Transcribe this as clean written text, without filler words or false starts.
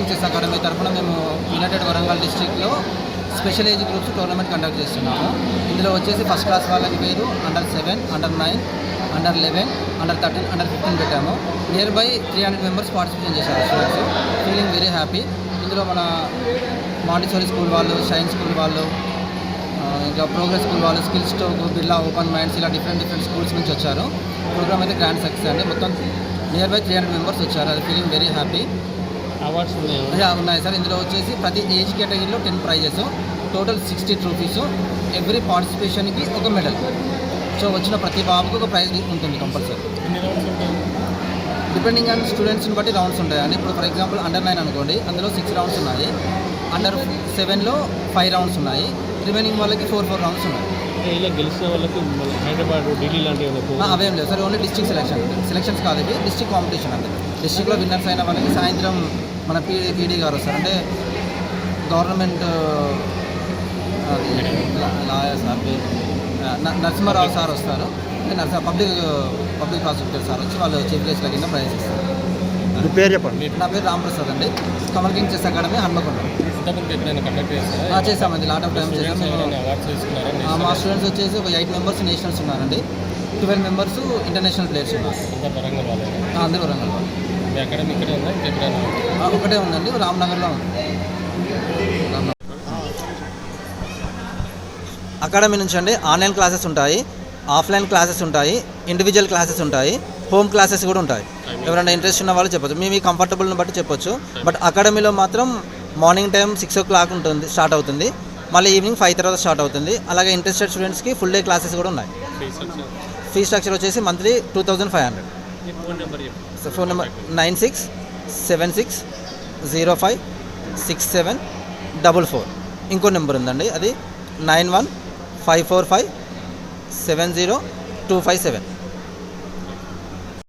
King chess academy తరఫున మేము United Warangal డిస్ట్రిక్ట్లో special age groups tournament conduct చేస్తున్నాము. ఇందులో వచ్చేసి ఫస్ట్ క్లాస్ వాళ్ళకి పేరు under 7, under 9, under 11, under 13, under 15 పెట్టాము. నియర్ బై 300 మెంబర్స్ పార్టిసిపేషన్ చేశారు స్టూడెంట్స్. Feeling very happy. ఇందులో మన మాంటిసోరీ స్కూల్ వాళ్ళు, షైన్ స్కూల్ వాళ్ళు, ఇంకా ప్రోగ్రెస్ స్కూల్ వాళ్ళు, skill stroke, Birla open minds ఇలా డిఫరెంట్ స్కూల్స్ నుంచి వచ్చారు. ప్రోగ్రామ్ అయితే గ్రాండ్ సక్సెస్ అండి. మొత్తం నియర్ బై 300 మెంబర్స్ వచ్చారు. అది ఫీలింగ్ వెరీ హ్యాపీ. అవార్డ్స్ ఉన్నాయి సార్. ఇందులో వచ్చేసి ప్రతి ఏజ్ కేటగిరీలో 10 ప్రైజెస్, టోటల్ 60 ట్రోఫీస్, ఎవ్రీ పార్టిసిపేషన్కి ఒక మెడల్. సో వచ్చిన ప్రతి బాబుకి ఒక ప్రైజ్ ఉంటుంది కంపల్సరీ. డిపెండింగ్ ఆన్ స్టూడెంట్స్ని బట్టి రౌండ్స్ ఉంటాయండి. ఇప్పుడు ఫర్ ఎగ్జాంపుల్ అండర్ 9 అనుకోండి, అందులో 6 రౌండ్స్ ఉన్నాయి. అండర్ 7లో 5 రౌండ్స్ ఉన్నాయి. రిమైనింగ్ వాళ్ళకి 4 రౌండ్స్ ఉన్నాయి. ఇలా గెలిచిన వాళ్ళకి హైదరాబాద్, ఢిల్లీ లాంటివి అవేం లేదు సార్. ఓన్లీ డిస్ట్రిక్ట్ సెలక్షన్స్ కాదు, ఇవి డిస్ట్రిక్ట్ కాంపిటీషన్ అండి. డిస్ట్రిక్ట్లో విన్నర్స్ అయిన వాళ్ళకి సాయంత్రం మన పీడీ గారు వస్తారు, అంటే government lawyer sir, Narasimharao sir వస్తారు. పబ్లిక్ ప్రాసిక్యూటర్ సార్ వచ్చి వాళ్ళు చీఫ్ గెస్ట్ల కింద ప్రైజ్ ఇస్తారు. పేరు చెప్పండి. నా పేరు రామప్రసాద్ అండి. Kamal king chess academy, Hanamkonda. చేసామండి, లాట్ ఆఫ్ టైం చేసాం. మా స్టూడెంట్స్ వచ్చేసి ఒక 8 మెంబర్స్ నేషనల్స్ ఉన్నారండి, 12 మెంబర్స్ ఇంటర్నేషనల్ ప్లేయర్స్ ఉన్నారు. అందరూ వరంగల్ వాళ్ళు. ఒకటే ఉందండి, రామ్నగర్లో ఉంది. అకాడమీ నుంచి అండి ఆన్లైన్ క్లాసెస్ ఉంటాయి, ఆఫ్లైన్ క్లాసెస్ ఉంటాయి, ఇండివిజువల్ క్లాసెస్ ఉంటాయి, హోమ్ క్లాసెస్ కూడా ఉంటాయి. ఎవరైనా ఇంట్రెస్ట్ ఉన్న వాళ్ళు చెప్పొచ్చు, మీ కంఫర్టబుల్ని బట్టి చెప్పొచ్చు. బట్ అకాడమీలో మాత్రం మార్నింగ్ టైం 6 o'clock ఉంటుంది, స్టార్ట్ అవుతుంది. మళ్ళీ ఈవినింగ్ 5 తర్వాత స్టార్ట్ అవుతుంది. అలాగే ఇంట్రెస్టెడ్ స్టూడెంట్స్కి ఫుల్ డే క్లాసెస్ కూడా ఉన్నాయి. ఫీ స్ట్రక్చర్ వచ్చేసి మంత్లీ 2500. Phone number 9676056744. ఇంకో నెంబర్ ఉందండి, అది 9154570257.